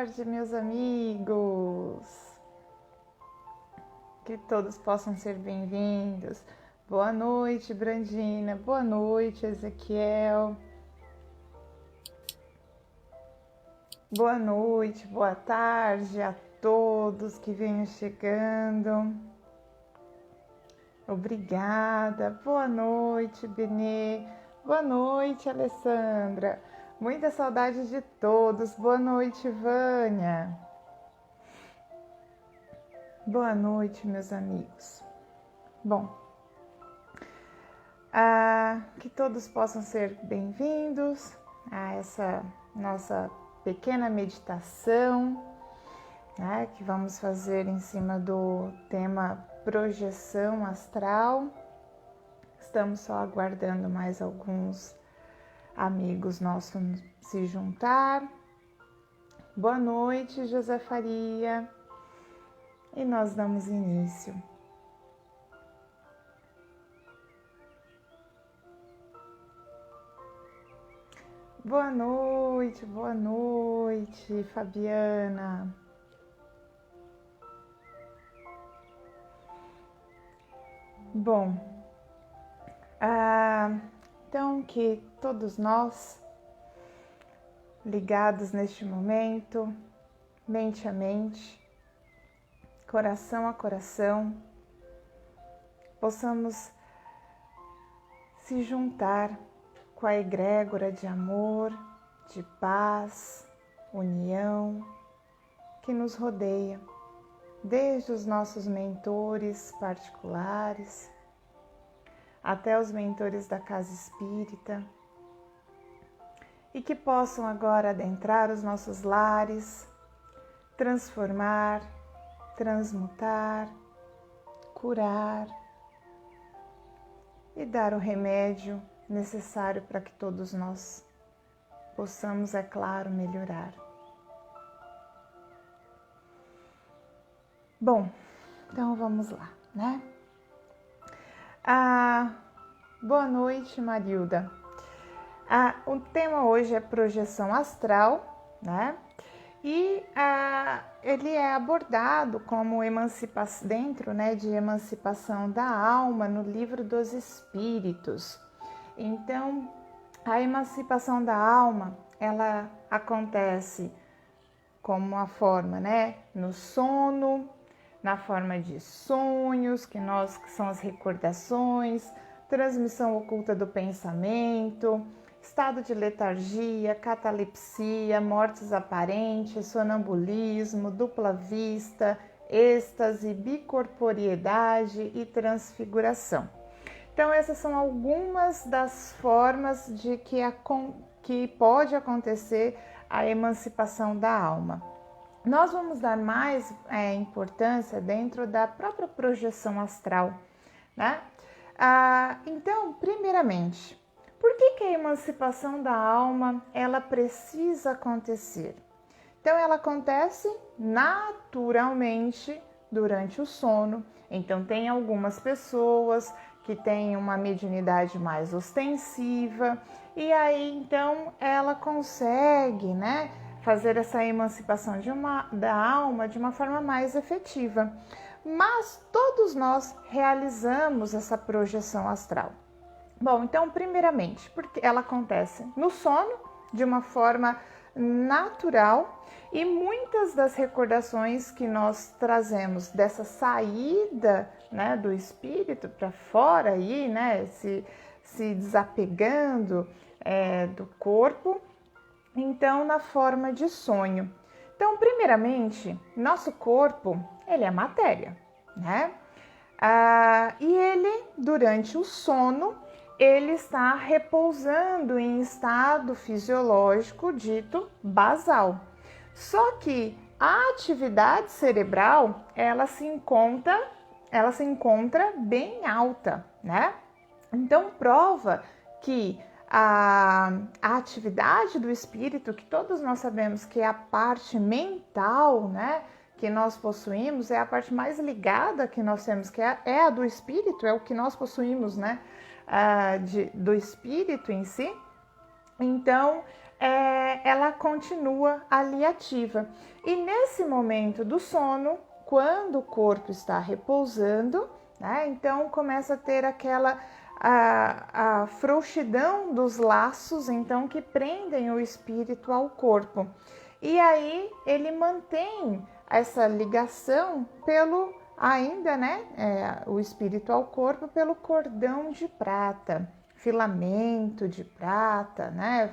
tarde, meus amigos. Que todos possam ser bem-vindos. Boa noite, Brandina. Boa noite, Ezequiel. Boa noite, boa tarde a todos que venham chegando. Obrigada. Boa noite, Benê. Boa noite, Alessandra. Muita saudade de todos. Boa noite, Vânia. Boa noite, meus amigos. Bom, que todos possam ser bem-vindos a essa nossa pequena meditação, né, que vamos fazer em cima do tema projeção astral. Estamos só aguardando mais alguns amigos nossos se juntar. Boa noite, José Faria. E nós damos início. Boa noite, Fabiana. Bom, então que todos nós, ligados neste momento, mente a mente, coração a coração, possamos se juntar com a egrégora de amor, de paz, união que nos rodeia, desde os nossos mentores particulares até os mentores da casa espírita, e que possam agora adentrar os nossos lares, transformar, transmutar, curar e dar o remédio necessário para que todos nós possamos, é claro, melhorar. Bom, então vamos lá, né? Boa noite, Marilda. O tema hoje é projeção astral, né? E ele é abordado como emancipação, dentro, né, de emancipação da alma no Livro dos Espíritos. Então, a emancipação da alma, ela acontece como uma forma, né, no sono, na forma de sonhos, que são as recordações, transmissão oculta do pensamento, estado de letargia, catalepsia, mortes aparentes, sonambulismo, dupla vista, êxtase, bicorporiedade e transfiguração. Então, essas são algumas das formas de que pode acontecer a emancipação da alma. Nós vamos dar mais importância dentro da própria projeção astral, né? Então, primeiramente, por que a emancipação da alma ela precisa acontecer? Então, ela acontece naturalmente durante o sono. Então, tem algumas pessoas que têm uma mediunidade mais ostensiva e aí, então, ela consegue, né, fazer essa emancipação da alma de uma forma mais efetiva. Mas todos nós realizamos essa projeção astral. Bom, então, primeiramente, porque ela acontece no sono de uma forma natural e muitas das recordações que nós trazemos dessa saída, né, do espírito para fora aí, né, se desapegando do corpo, então na forma de sonho. Então, primeiramente, nosso corpo, ele é matéria, né? E ele, durante o sono, ele está repousando em estado fisiológico dito basal. Só que a atividade cerebral, ela se encontra bem alta, né? Então, prova que a atividade do espírito, que todos nós sabemos que é a parte mental, né, que nós possuímos, é a parte mais ligada que nós temos, que é a do espírito, é o que nós possuímos, né, do espírito em si. Então, ela continua ali ativa. E nesse momento do sono, quando o corpo está repousando, né, então começa a ter aquela a frouxidão dos laços, então, que prendem o espírito ao corpo. E aí ele mantém essa ligação pelo ainda, né, o espírito ao corpo pelo cordão de prata, filamento de prata, né,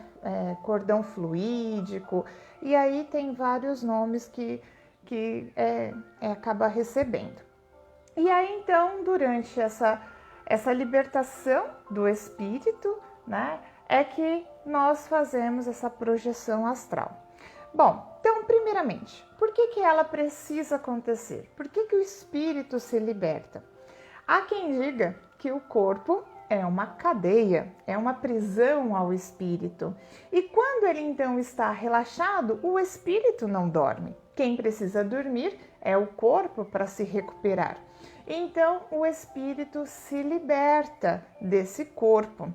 cordão fluídico, e aí tem vários nomes que acaba recebendo. E aí então, durante essa libertação do espírito, né, é que nós fazemos essa projeção astral. Bom, então, primeiramente, por que ela precisa acontecer? Por que o espírito se liberta? Há quem diga que o corpo é uma cadeia, é uma prisão ao espírito. E quando ele então está relaxado, o espírito não dorme. Quem precisa dormir é o corpo para se recuperar. Então, o espírito se liberta desse corpo.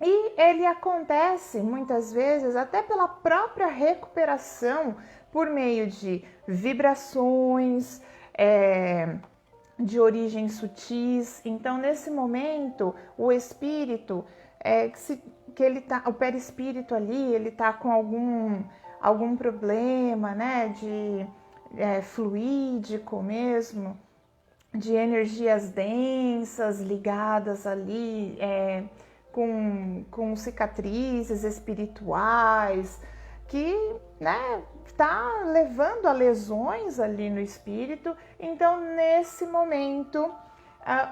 E ele acontece muitas vezes até pela própria recuperação por meio de vibrações, de origem sutis. Então, nesse momento, o espírito, o perispírito ali, ele está com algum problema, né, de fluídico mesmo, de energias densas ligadas ali, com cicatrizes espirituais, que, né, está levando a lesões ali no espírito. Então, nesse momento,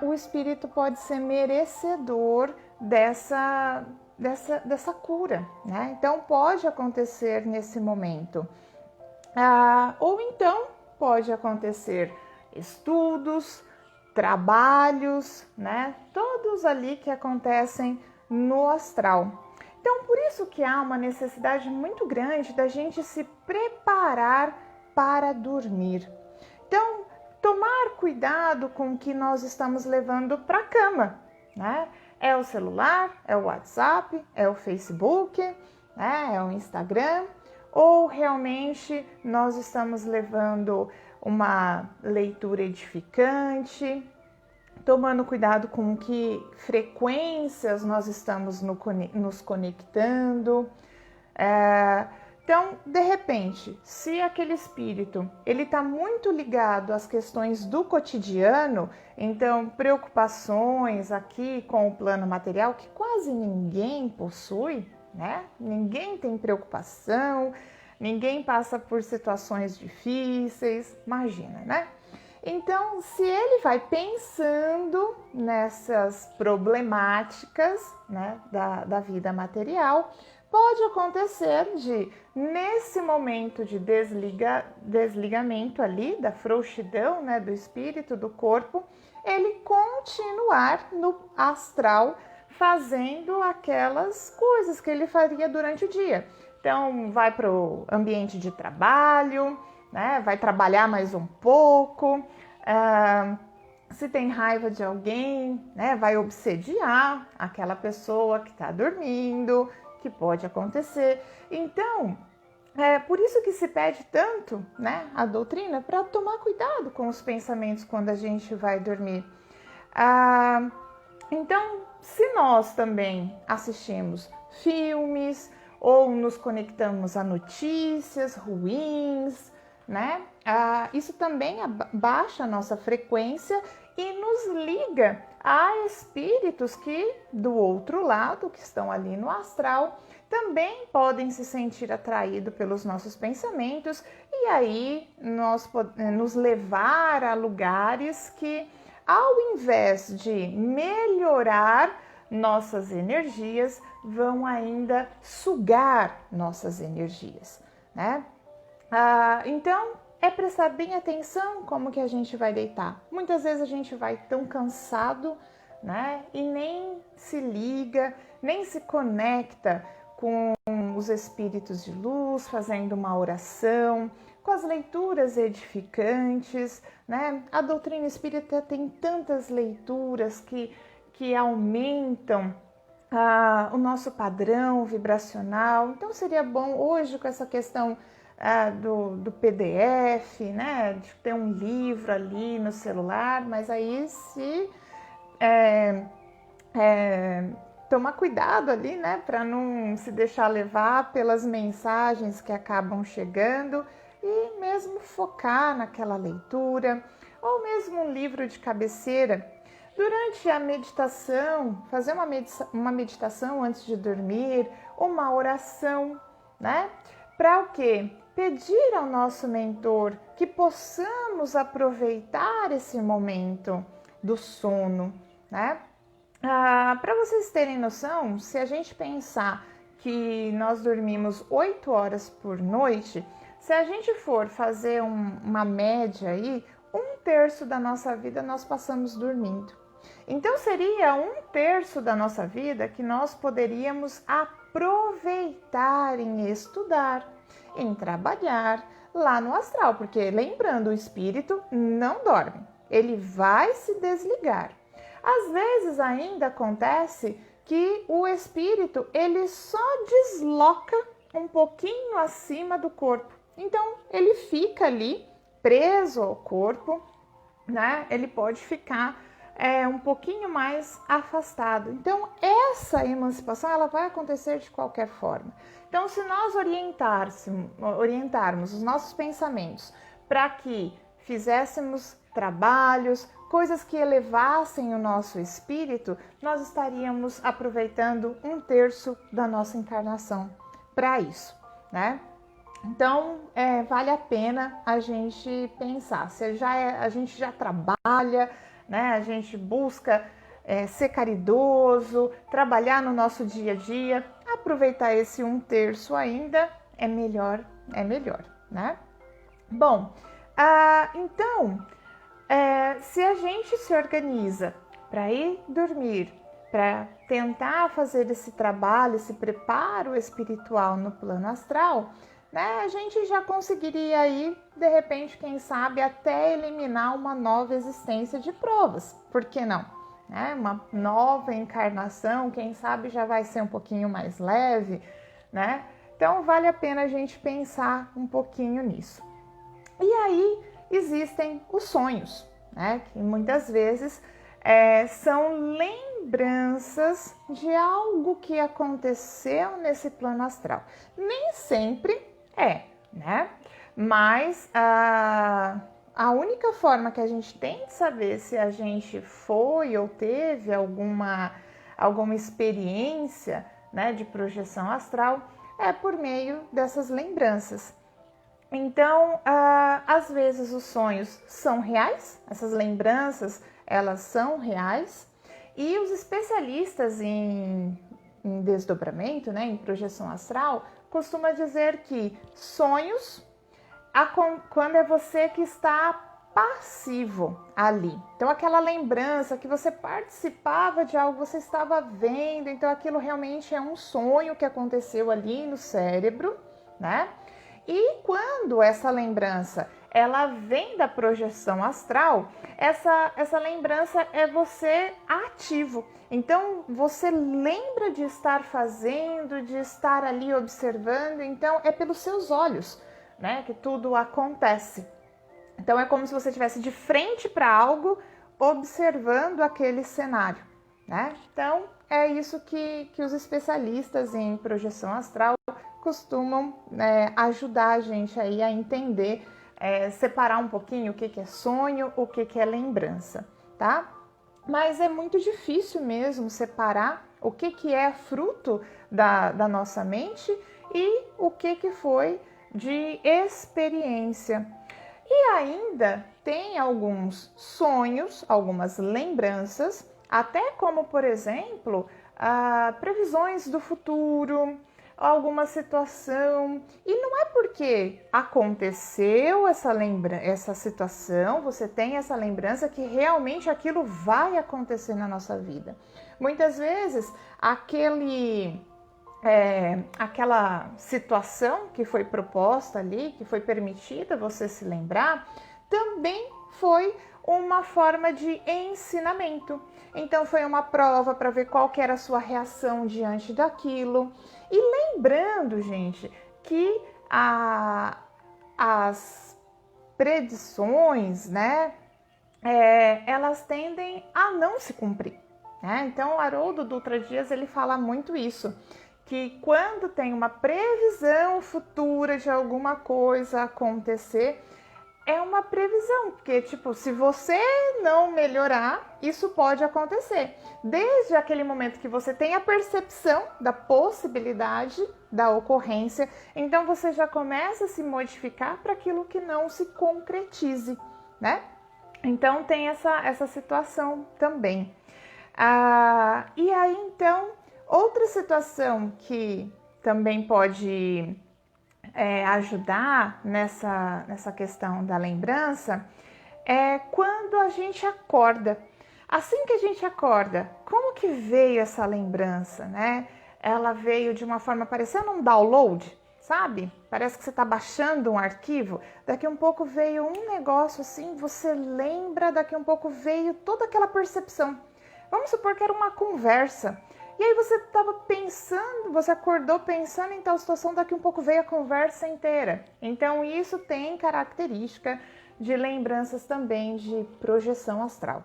o espírito pode ser merecedor dessa cura, né? Então, pode acontecer nesse momento. Ou então, pode acontecer estudos, trabalhos, né? Todos ali que acontecem no astral. Então, por isso que há uma necessidade muito grande da gente se preparar para dormir. Então, tomar cuidado com o que nós estamos levando para a cama, né? É o celular, é o WhatsApp, é o Facebook, né? É o Instagram, ou realmente nós estamos levando uma leitura edificante, tomando cuidado com que frequências nós estamos nos conectando. Então, de repente, se aquele espírito ele está muito ligado às questões do cotidiano, então preocupações aqui com o plano material que quase ninguém possui, né? Ninguém tem preocupação, ninguém passa por situações difíceis, imagina, né? Então, se ele vai pensando nessas problemáticas, né, da vida material, pode acontecer de, nesse momento de desligamento ali, da frouxidão, né, do espírito, do corpo, ele continuar no astral fazendo aquelas coisas que ele faria durante o dia. Então, vai para o ambiente de trabalho, né? Vai trabalhar mais um pouco. Se tem raiva de alguém, né? Vai obsediar aquela pessoa que está dormindo, que pode acontecer. Então, é por isso que se pede tanto, né, a doutrina, para tomar cuidado com os pensamentos quando a gente vai dormir. Então, se nós também assistimos filmes ou nos conectamos a notícias ruins, né? Isso também baixa a nossa frequência e nos liga a espíritos que do outro lado, que estão ali no astral, também podem se sentir atraídos pelos nossos pensamentos e aí nos levar a lugares que, ao invés de melhorar nossas energias, vão ainda sugar nossas energias, né? Então, é prestar bem atenção como que a gente vai deitar. Muitas vezes a gente vai tão cansado, né? E nem se liga, nem se conecta com os espíritos de luz, fazendo uma oração, com as leituras edificantes, né? A doutrina espírita tem tantas leituras que aumentam o nosso padrão vibracional. Então seria bom hoje com essa questão do PDF, né, de ter um livro ali no celular, mas aí se tomar cuidado ali, né, para não se deixar levar pelas mensagens que acabam chegando e mesmo focar naquela leitura ou mesmo um livro de cabeceira. Durante a meditação, fazer uma meditação antes de dormir, uma oração, né? Para o quê? Pedir ao nosso mentor que possamos aproveitar esse momento do sono, né? Para vocês terem noção, se a gente pensar que nós dormimos 8 horas por noite, se a gente for fazer uma média aí, 1/3 da nossa vida nós passamos dormindo. Então seria 1/3 da nossa vida que nós poderíamos aproveitar em estudar, em trabalhar lá no astral, porque lembrando, o espírito não dorme, ele vai se desligar. Às vezes ainda acontece que o espírito ele só desloca um pouquinho acima do corpo. Então ele fica ali preso ao corpo, né? Ele pode ficar um pouquinho mais afastado. Então essa emancipação ela vai acontecer de qualquer forma. Então se nós orientarmos os nossos pensamentos para que fizéssemos trabalhos, coisas que elevassem o nosso espírito, nós estaríamos aproveitando 1/3 da nossa encarnação para isso, né? Então, vale a pena a gente pensar. Se a gente já trabalha, né? A gente busca ser caridoso, trabalhar no nosso dia a dia, aproveitar esse 1/3 ainda é melhor, né? Bom, então, se a gente se organiza para ir dormir, para tentar fazer esse trabalho, esse preparo espiritual no plano astral, né, a gente já conseguiria aí, de repente, quem sabe, até eliminar uma nova existência de provas. Por que não? Né? Uma nova encarnação, quem sabe, já vai ser um pouquinho mais leve, né? Então, vale a pena a gente pensar um pouquinho nisso. E aí, existem os sonhos, né? Que muitas vezes são lembranças de algo que aconteceu nesse plano astral. Nem sempre né? Mas a única forma que a gente tem de saber se a gente foi ou teve alguma experiência, né, de projeção astral é por meio dessas lembranças. Então, às vezes os sonhos são reais, essas lembranças, elas são reais, e os especialistas em desdobramento, né, em projeção astral, costumam dizer que sonhos, quando é você que está passivo ali. Então, aquela lembrança que você participava de algo, você estava vendo, então aquilo realmente é um sonho que aconteceu ali no cérebro, né? E quando essa lembrança ela vem da projeção astral, essa lembrança é você ativo. Então você lembra de estar fazendo, de estar ali observando, então é pelos seus olhos, né, que tudo acontece. Então é como se você estivesse de frente para algo, observando aquele cenário, né? Então é isso que os especialistas em projeção astral costumam ajudar a gente aí a entender, separar um pouquinho o que é sonho, o que é lembrança, tá? Mas é muito difícil mesmo separar o que é fruto da nossa mente e o que foi de experiência. E ainda tem alguns sonhos, algumas lembranças, até como, por exemplo, previsões do futuro, alguma situação, e não é porque aconteceu essa situação, você tem essa lembrança que realmente aquilo vai acontecer na nossa vida. Muitas vezes aquela situação que foi proposta ali, que foi permitida você se lembrar, também foi uma forma de ensinamento. Então foi uma prova para ver qual que era a sua reação diante daquilo. E lembrando, gente, que as predições, né, elas tendem a não se cumprir, né? Então, o Haroldo Dutra Dias, ele fala muito isso, que quando tem uma previsão futura de alguma coisa acontecer, é uma previsão, porque, tipo, se você não melhorar, isso pode acontecer. Desde aquele momento que você tem a percepção da possibilidade da ocorrência, então você já começa a se modificar para aquilo que não se concretize, né? Então, tem essa situação também. E aí, então, outra situação que também pode ajudar nessa questão da lembrança é quando a gente acorda. Assim que a gente acorda, como que veio essa lembrança, né? Ela veio de uma forma parecendo um download, sabe? Parece que você está baixando um arquivo, daqui a um pouco veio um negócio assim, você lembra, daqui a um pouco veio toda aquela percepção. Vamos supor que era uma conversa. E aí você estava pensando, você acordou pensando em tal situação, daqui um pouco veio a conversa inteira. Então isso tem característica de lembranças também de projeção astral.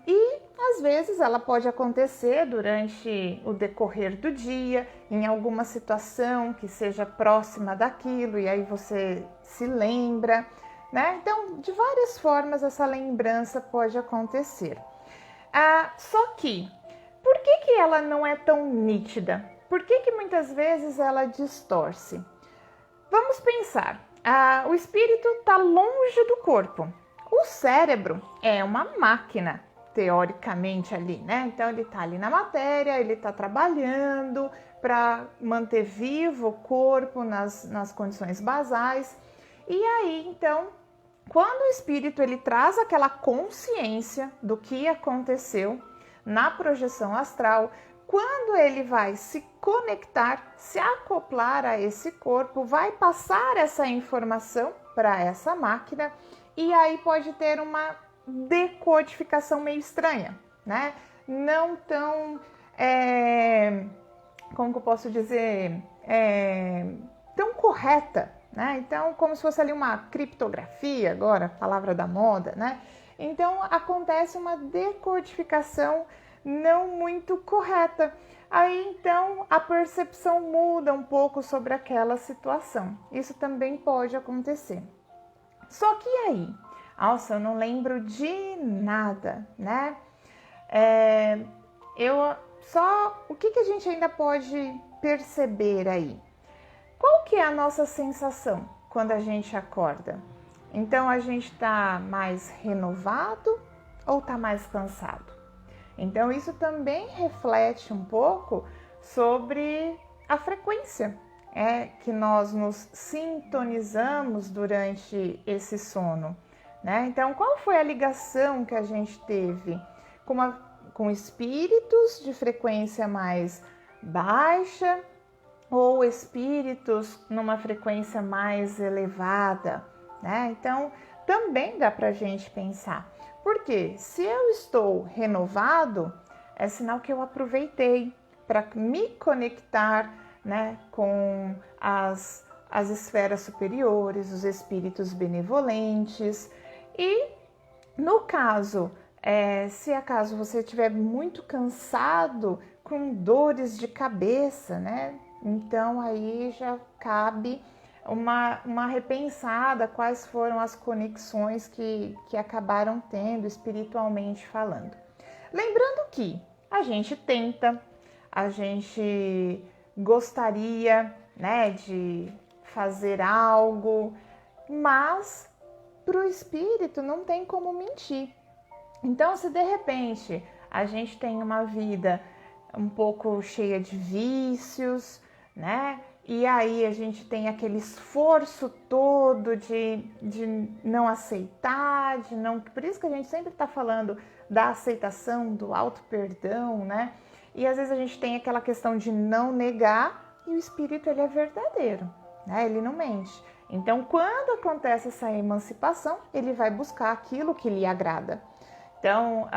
E às vezes ela pode acontecer durante o decorrer do dia, em alguma situação que seja próxima daquilo, e aí você se lembra, né? Então, de várias formas essa lembrança pode acontecer. Só que, por que ela não é tão nítida? Por que muitas vezes ela distorce? Vamos pensar, o espírito está longe do corpo. O cérebro é uma máquina, teoricamente ali, né? Então ele está ali na matéria, ele está trabalhando para manter vivo o corpo nas condições basais. E aí, então, quando o espírito ele traz aquela consciência do que aconteceu na projeção astral, quando ele vai se conectar, se acoplar a esse corpo, vai passar essa informação para essa máquina e aí pode ter uma decodificação meio estranha, né? Não tão, como que eu posso dizer, tão correta, né? Então, como se fosse ali uma criptografia, agora, palavra da moda, né? Então, acontece uma decodificação não muito correta. Aí, então, a percepção muda um pouco sobre aquela situação. Isso também pode acontecer. Só que aí, nossa, eu não lembro de nada, né? O que a gente ainda pode perceber aí? Qual que é a nossa sensação quando a gente acorda? Então, a gente está mais renovado ou está mais cansado? Então, isso também reflete um pouco sobre a frequência que nós nos sintonizamos durante esse sono, né? Então, qual foi a ligação que a gente teve com espíritos de frequência mais baixa ou espíritos numa frequência mais elevada, né? Então, também dá para a gente pensar. Porque se eu estou renovado, é sinal que eu aproveitei para me conectar, né, com as esferas superiores, os espíritos benevolentes. E no caso, se acaso você estiver muito cansado, com dores de cabeça, né? Então aí já cabe uma repensada quais foram as conexões que acabaram tendo espiritualmente falando. Lembrando que a gente tenta, a gente gostaria, né, de fazer algo, mas para o espírito não tem como mentir. Então, se de repente a gente tem uma vida um pouco cheia de vícios, né? E aí a gente tem aquele esforço todo de não aceitar, de não... Por isso que a gente sempre está falando da aceitação, do auto-perdão, né? E às vezes a gente tem aquela questão de não negar e o espírito ele é verdadeiro. né? Ele não mente. Então, quando acontece essa emancipação, ele vai buscar aquilo que lhe agrada. Então,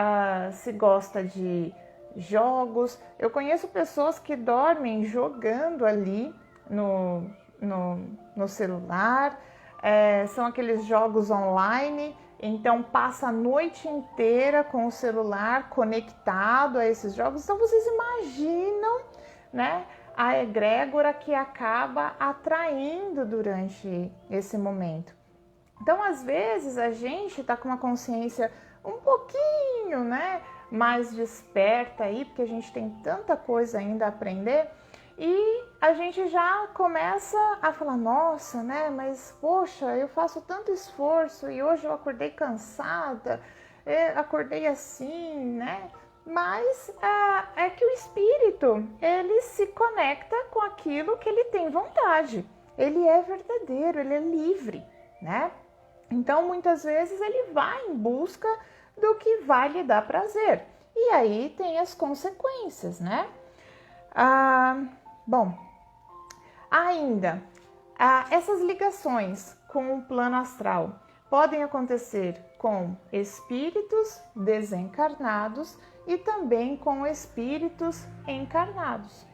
se gosta de jogos, eu conheço pessoas que dormem jogando ali no celular, são aqueles jogos online, então passa a noite inteira com o celular conectado a esses jogos. Então, vocês imaginam, né, a egrégora que acaba atraindo durante esse momento. Então, às vezes, a gente está com uma consciência um pouquinho, né, mais desperta aí, porque a gente tem tanta coisa ainda a aprender, e a gente já começa a falar, nossa, né, mas poxa, eu faço tanto esforço e hoje eu acordei cansada, acordei assim, né? Mas é que o espírito, ele se conecta com aquilo que ele tem vontade. Ele é verdadeiro, ele é livre, né? Então, muitas vezes, ele vai em busca do que vai lhe dar prazer. E aí tem as consequências, né? Bom, ainda, essas ligações com o plano astral podem acontecer com espíritos desencarnados e também com espíritos encarnados,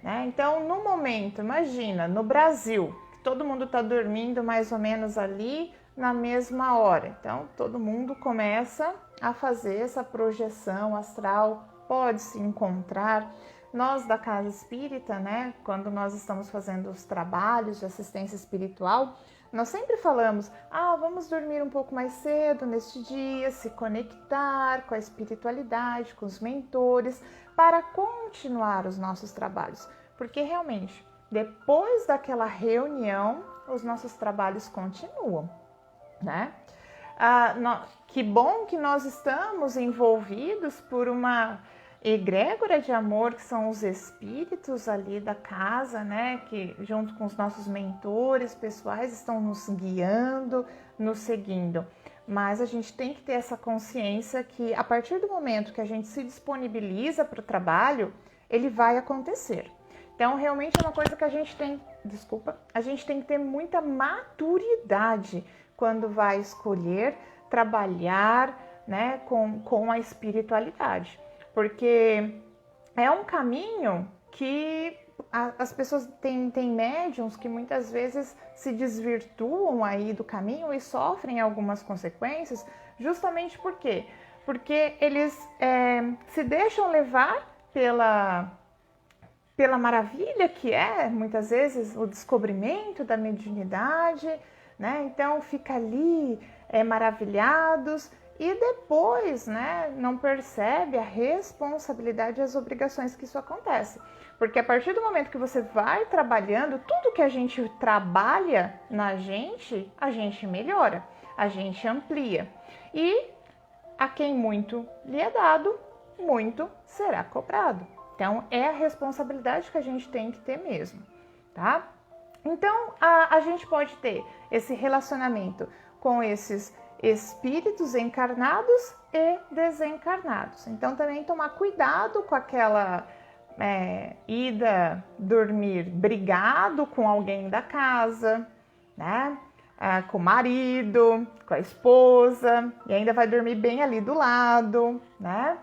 né? Então, no momento, imagina, no Brasil, que todo mundo está dormindo mais ou menos ali na mesma hora. Então, todo mundo começa a fazer essa projeção astral, pode se encontrar. Nós da Casa Espírita, né, quando nós estamos fazendo os trabalhos de assistência espiritual, nós sempre falamos, vamos dormir um pouco mais cedo neste dia, se conectar com a espiritualidade, com os mentores, para continuar os nossos trabalhos. Porque realmente, depois daquela reunião, os nossos trabalhos continuam, né? Que bom que nós estamos envolvidos por uma egrégora de amor, que são os espíritos ali da casa, né, que junto com os nossos mentores pessoais estão nos guiando, nos seguindo. Mas a gente tem que ter essa consciência que a partir do momento que a gente se disponibiliza para o trabalho, ele vai acontecer. Então, realmente é uma coisa que a gente tem que ter muita maturidade quando vai escolher trabalhar, né, com a espiritualidade. Porque é um caminho que as pessoas têm médiums que muitas vezes se desvirtuam aí do caminho e sofrem algumas consequências, justamente por quê? Porque eles se deixam levar pela maravilha que é, muitas vezes, o descobrimento da mediunidade, né? Então, fica ali maravilhados, e depois, né, não percebe a responsabilidade e as obrigações que isso acontece. Porque a partir do momento que você vai trabalhando, tudo que a gente trabalha na gente, a gente melhora, a gente amplia. E a quem muito lhe é dado, muito será cobrado. Então, é a responsabilidade que a gente tem que ter mesmo, tá? Então, a gente pode ter esse relacionamento com esses espíritos encarnados e desencarnados. Então, também tomar cuidado com aquela ida dormir brigado com alguém da casa, né? Com o marido, com a esposa, e ainda vai dormir bem ali do lado, né?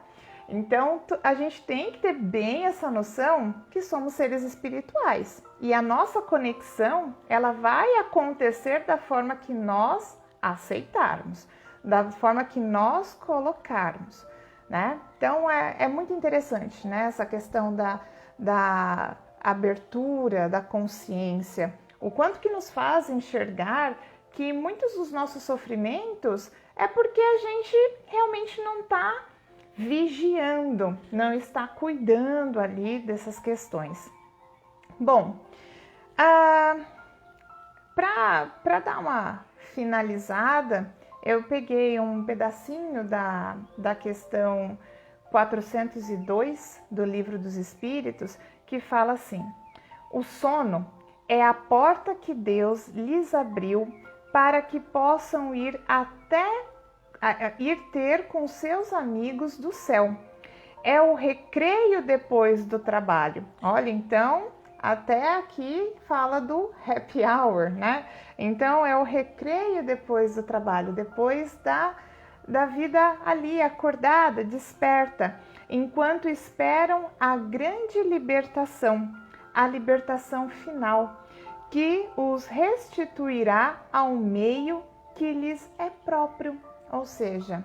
Então, a gente tem que ter bem essa noção que somos seres espirituais. E a nossa conexão, ela vai acontecer da forma que nós aceitarmos, da forma que nós colocarmos, né? Então, é muito interessante, né? Essa questão da abertura, da consciência, o quanto que nos faz enxergar que muitos dos nossos sofrimentos é porque a gente realmente não está vigiando, não está cuidando ali dessas questões. Bom, para dar uma finalizada, eu peguei um pedacinho da questão 402 do Livro dos Espíritos, que fala assim: o sono é a porta que Deus lhes abriu para que possam ir ter com seus amigos do céu. É o recreio depois do trabalho. Olha, então, Até aqui fala do happy hour, né? Então é o recreio depois do trabalho, depois da vida ali acordada, desperta, enquanto esperam a grande libertação, a libertação final, que os restituirá ao meio que lhes é próprio, ou seja,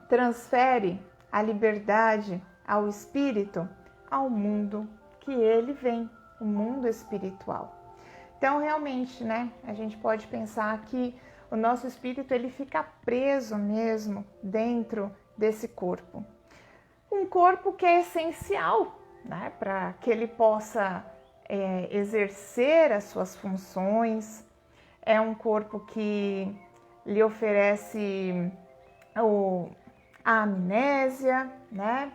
transfere a liberdade ao espírito, ao mundo que ele vem, o mundo espiritual. Então, realmente, né, a gente pode pensar que o nosso espírito ele fica preso mesmo dentro desse corpo. Um corpo que é essencial, né, para que ele possa exercer as suas funções. É um corpo que lhe oferece a amnésia, né,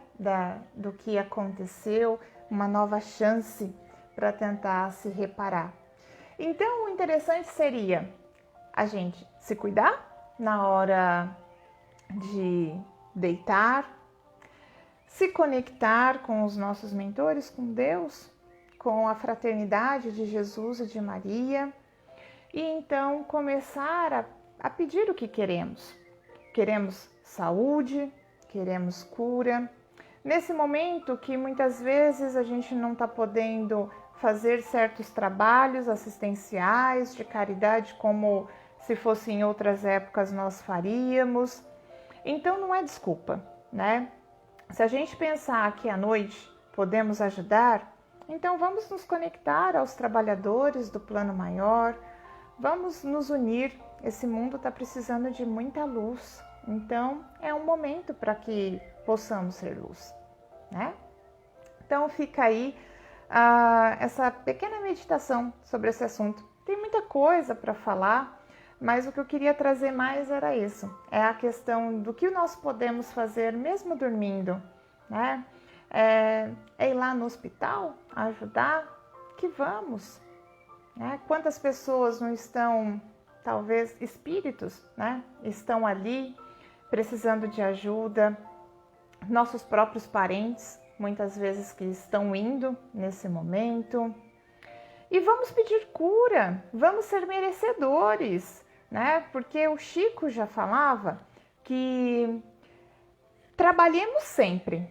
do que aconteceu, uma nova chance para tentar se reparar. Então, o interessante seria a gente se cuidar na hora de deitar, se conectar com os nossos mentores, com Deus, com a fraternidade de Jesus e de Maria, e então começar a pedir o que queremos. Queremos saúde, queremos cura. Nesse momento que muitas vezes a gente não está podendo fazer certos trabalhos assistenciais, de caridade, como se fosse em outras épocas nós faríamos. Então não é desculpa, né? Se a gente pensar que à noite podemos ajudar, então vamos nos conectar aos trabalhadores do plano maior, vamos nos unir. Esse mundo está precisando de muita luz, então é um momento para que possamos ser luz, né? Então fica aí essa pequena meditação sobre esse assunto. Tem muita coisa para falar, mas o que eu queria trazer mais era isso. É a questão do que nós podemos fazer mesmo dormindo, né? É ir lá no hospital, ajudar, que vamos, né? Quantas pessoas não estão, talvez espíritos, né? Estão ali precisando de ajuda, nossos próprios parentes, muitas vezes que estão indo nesse momento. E vamos pedir cura, vamos ser merecedores, né? Porque o Chico já falava que trabalhemos sempre,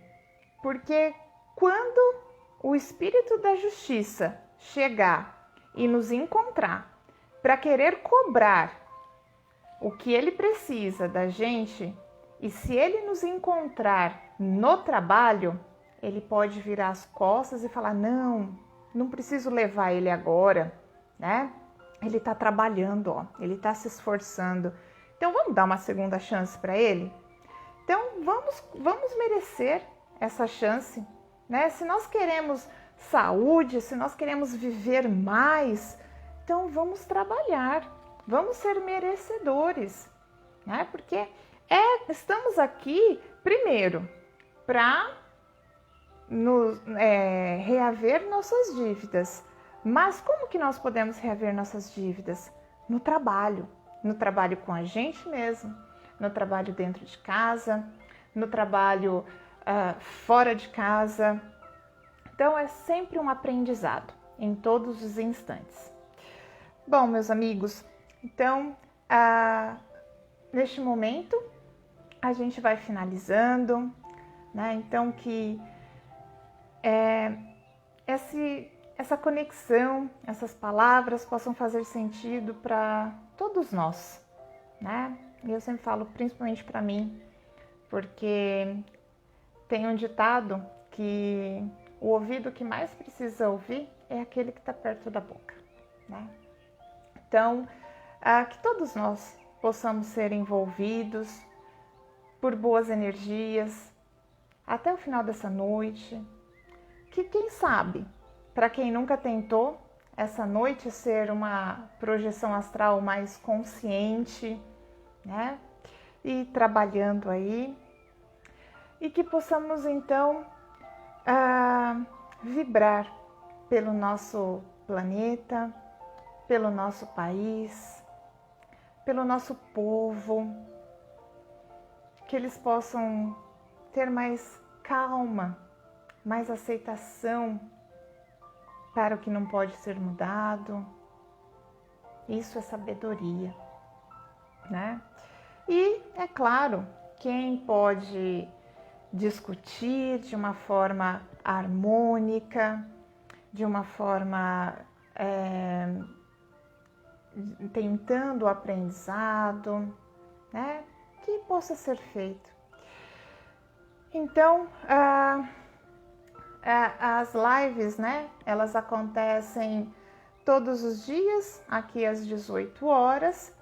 porque quando o Espírito da Justiça chegar e nos encontrar para querer cobrar o que ele precisa da gente, e se ele nos encontrar no trabalho, ele pode virar as costas e falar, não preciso levar ele agora, né? Ele está trabalhando, ó, ele está se esforçando. Então vamos dar uma segunda chance para ele? Então vamos merecer essa chance, né? Se nós queremos saúde, se nós queremos viver mais, então vamos trabalhar, vamos ser merecedores, né? Porque estamos aqui primeiro para reaver nossas dívidas. Mas como que nós podemos reaver nossas dívidas? No trabalho com a gente mesmo, no trabalho dentro de casa, no trabalho fora de casa. Então é sempre um aprendizado em todos os instantes. Bom, meus amigos, então neste momento a gente vai finalizando, né? Então que essa conexão, essas palavras possam fazer sentido para todos nós, né? E eu sempre falo principalmente para mim, porque tem um ditado que o ouvido que mais precisa ouvir é aquele que está perto da boca, né? Então, que todos nós possamos ser envolvidos por boas energias até o final dessa noite. Que quem sabe, para quem nunca tentou, essa noite ser uma projeção astral mais consciente, né? E trabalhando aí. E que possamos então vibrar pelo nosso planeta, pelo nosso país, pelo nosso povo, que eles possam ter mais calma, mais aceitação para o que não pode ser mudado. Isso é sabedoria, né? E, é claro, quem pode discutir de uma forma harmônica, de uma forma tentando o aprendizado, né? Que possa ser feito. Então, as lives, né? Elas acontecem todos os dias, aqui às 18 horas.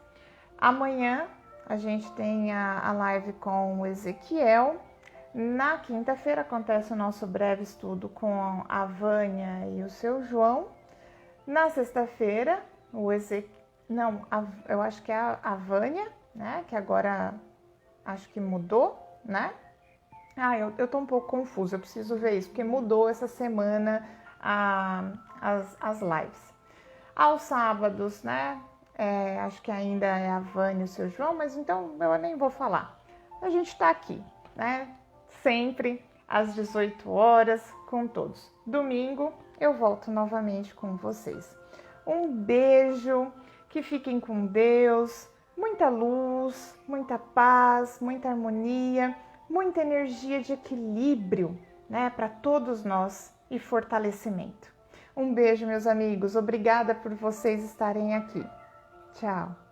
Amanhã a gente tem a live com o Ezequiel. Na quinta-feira acontece o nosso breve estudo com a Vânia e o seu João. Na sexta-feira, eu acho que é a Vânia, né? Que agora acho que mudou, né? Eu tô um pouco confusa, eu preciso ver isso, porque mudou essa semana as lives. Aos sábados, né? Acho que ainda é a Vânia e o seu João, mas então eu nem vou falar. A gente tá aqui, né? Sempre às 18 horas com todos. Domingo eu volto novamente com vocês. Um beijo, que fiquem com Deus, muita luz, muita paz, muita harmonia, muita energia de equilíbrio, né, para todos nós e fortalecimento. Um beijo, meus amigos. Obrigada por vocês estarem aqui. Tchau.